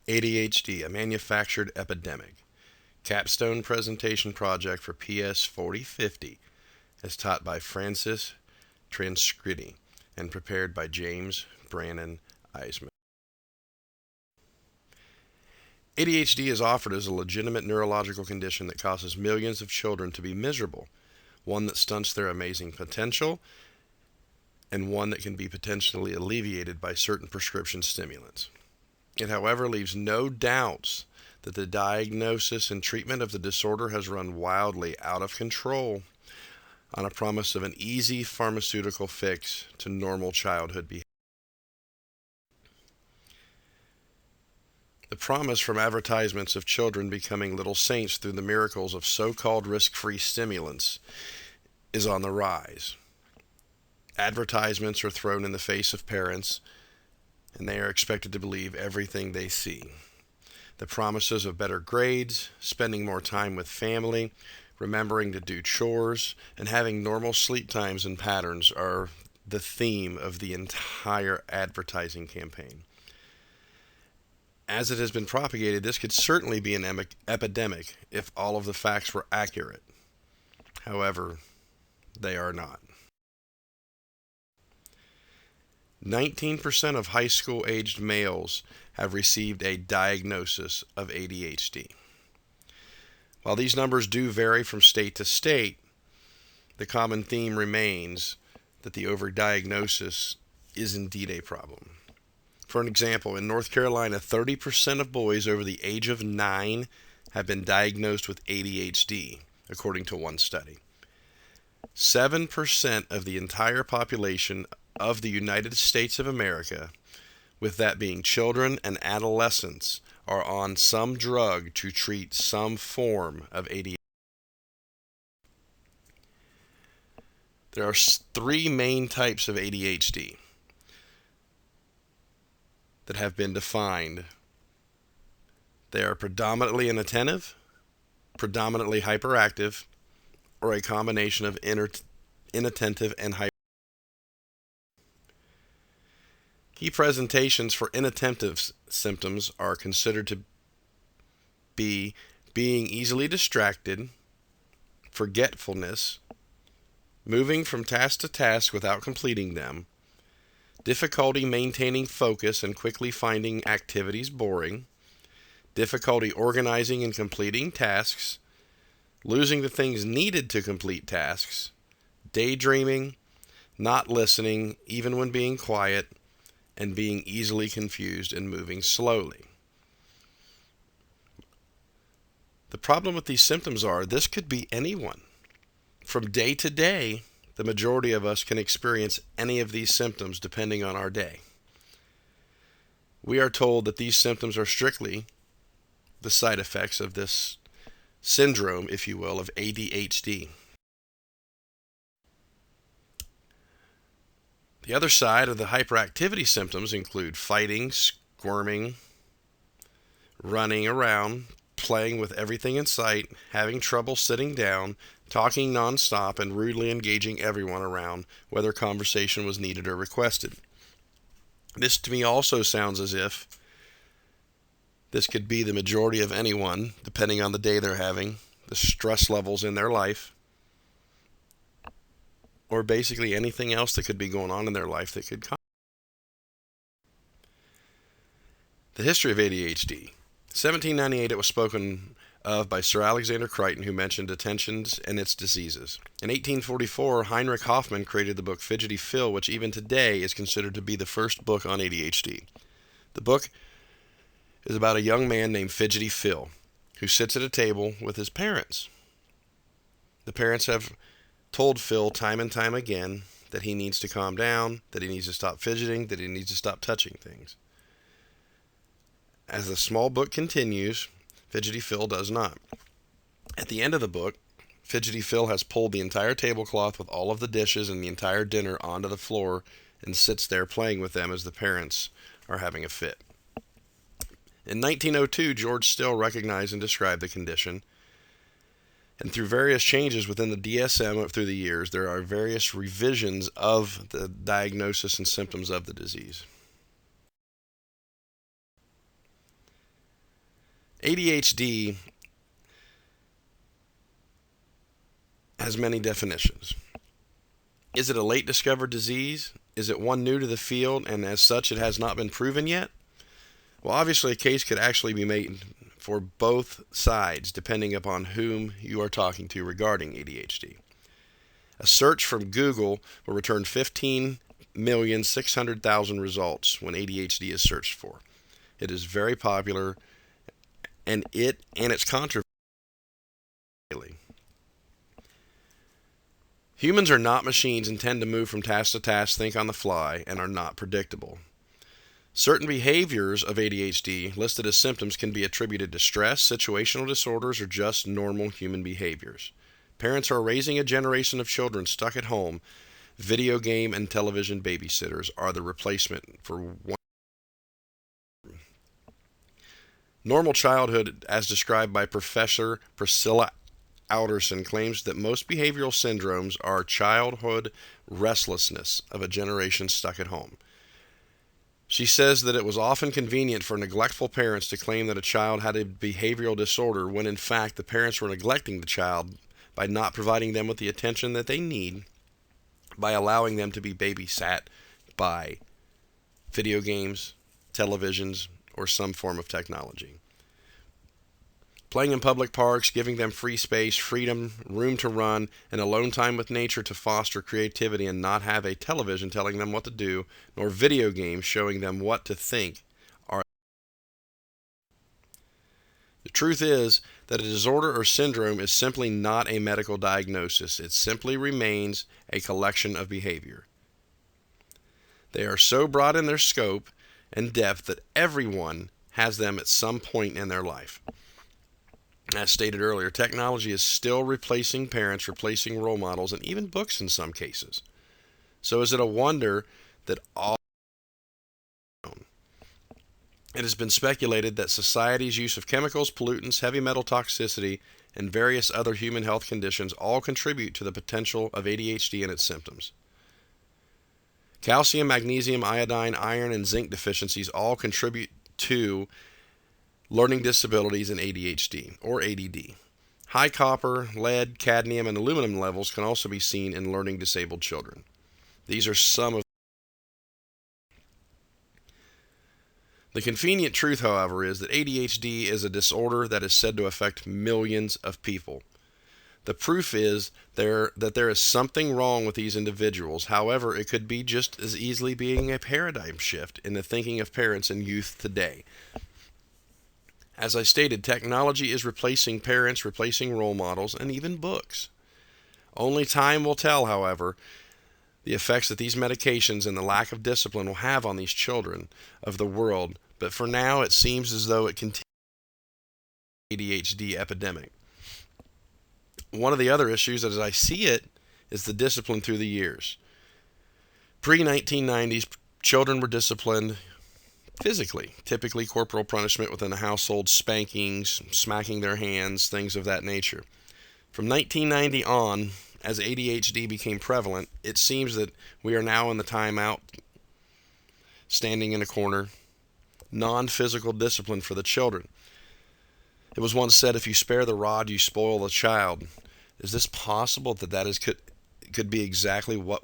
ADHD, a manufactured epidemic. Capstone presentation project for PS 4050, as taught by Francis Transcritti and prepared by James Brannon Eisman. ADHD is offered as a legitimate neurological condition that causes millions of children to be miserable, one that stunts their amazing potential, and one that can be potentially alleviated by certain prescription stimulants. It, however, leaves no doubts that the diagnosis and treatment of the disorder has run wildly out of control on a promise of an easy pharmaceutical fix to normal childhood behavior. The promise from advertisements of children becoming little saints through the miracles of so-called risk-free stimulants is on the rise. Advertisements are thrown in the face of parents, and they are expected to believe everything they see. The promises of better grades, spending more time with family, remembering to do chores, and having normal sleep times and patterns are the theme of the entire advertising campaign. As it has been propagated, this could certainly be an epidemic if all of the facts were accurate. However, they are not. 19% of high school-aged males have received a diagnosis of ADHD. While these numbers do vary from state to state, the common theme remains that the overdiagnosis is indeed a problem. For an example, in North Carolina, 30% of boys over the age of 9 have been diagnosed with ADHD, according to one study. 7% of the entire population of the United States of America, with that being children and adolescents, are on some drug to treat some form of ADHD. There are three main types of ADHD that have been defined. They are predominantly inattentive, predominantly hyperactive, or a combination of inattentive and hyperactive. Key presentations for inattentive symptoms are considered to be being easily distracted, forgetfulness, moving from task to task without completing them, difficulty maintaining focus and quickly finding activities boring, difficulty organizing and completing tasks, losing the things needed to complete tasks, daydreaming, not listening even when being quiet, and being easily confused and moving slowly. The problem with these symptoms are this could be anyone. From day to day, the majority of us can experience any of these symptoms depending on our day. We are told that these symptoms are strictly the side effects of this syndrome, if you will, of ADHD. The other side of the hyperactivity symptoms include fighting, squirming, running around, playing with everything in sight, having trouble sitting down, talking nonstop, and rudely engaging everyone around, whether conversation was needed or requested. This to me also sounds as if this could be the majority of anyone, depending on the day they're having, the stress levels in their life, or basically anything else that could be going on in their life that could come. The history of ADHD. 1798, it was spoken of by Sir Alexander Crichton, who mentioned attentions and its diseases. In 1844, Heinrich Hoffmann created the book Fidgety Phil, which even today is considered to be the first book on ADHD. The book is about a young man named Fidgety Phil, who sits at a table with his parents. The parents have told Phil time and time again that he needs to calm down, that he needs to stop fidgeting, that he needs to stop touching things. As the small book continues, Fidgety Phil does not. At the end of the book, Fidgety Phil has pulled the entire tablecloth with all of the dishes and the entire dinner onto the floor and sits there playing with them as the parents are having a fit. In 1902, George Still recognized and described the condition. And through various changes within the DSM through the years, there are various revisions of the diagnosis and symptoms of the disease. ADHD has many definitions. Is it a late discovered disease? Is it one new to the field and as such it has not been proven yet? Well, obviously a case could actually be made for both sides depending upon whom you are talking to regarding ADHD. A search from Google will return 15,600,000 results when ADHD is searched for. It is very popular and its controversy. Humans are not machines and tend to move from task to task, think on the fly, and are not predictable. Certain behaviors of ADHD listed as symptoms can be attributed to stress, situational disorders, or just normal human behaviors. Parents are raising a generation of children stuck at home. Video game and television babysitters are the replacement for one. Normal childhood, as described by Professor Priscilla Alderson, claims that most behavioral syndromes are childhood restlessness of a generation stuck at home. She says that it was often convenient for neglectful parents to claim that a child had a behavioral disorder when in fact the parents were neglecting the child by not providing them with the attention that they need, by allowing them to be babysat by video games, televisions, or some form of technology. Playing in public parks, giving them free space, freedom, room to run, and alone time with nature to foster creativity and not have a television telling them what to do, nor video games showing them what to think are. The truth is that a disorder or syndrome is simply not a medical diagnosis. It simply remains a collection of behavior. They are so broad in their scope and depth that everyone has them at some point in their life. As stated earlier, technology is still replacing parents, replacing role models, and even books in some cases. So is it a wonder that all... It has been speculated that society's use of chemicals, pollutants, heavy metal toxicity, and various other human health conditions all contribute to the potential of ADHD and its symptoms. Calcium, magnesium, iodine, iron, and zinc deficiencies all contribute to learning disabilities in ADHD, or ADD. High copper, lead, cadmium, and aluminum levels can also be seen in learning disabled children. These are some of the convenient truth, however, is that ADHD is a disorder that is said to affect millions of people. The proof is that there is something wrong with these individuals. However, it could be just as easily being a paradigm shift in the thinking of parents and youth today. As I stated, technology is replacing parents, replacing role models, and even books. Only time will tell, however, the effects that these medications and the lack of discipline will have on these children of the world. But for now, it seems as though it continues ADHD epidemic. One of the other issues, as I see it, is the discipline through the years. Pre-1990s, children were disciplined physically, typically corporal punishment within the household, spankings, smacking their hands, things of that nature. From 1990 on, as ADHD became prevalent, it seems that we are now in the timeout, standing in a corner, non-physical discipline for the children. It was once said, if you spare the rod, you spoil the child. Is this possible that could be exactly what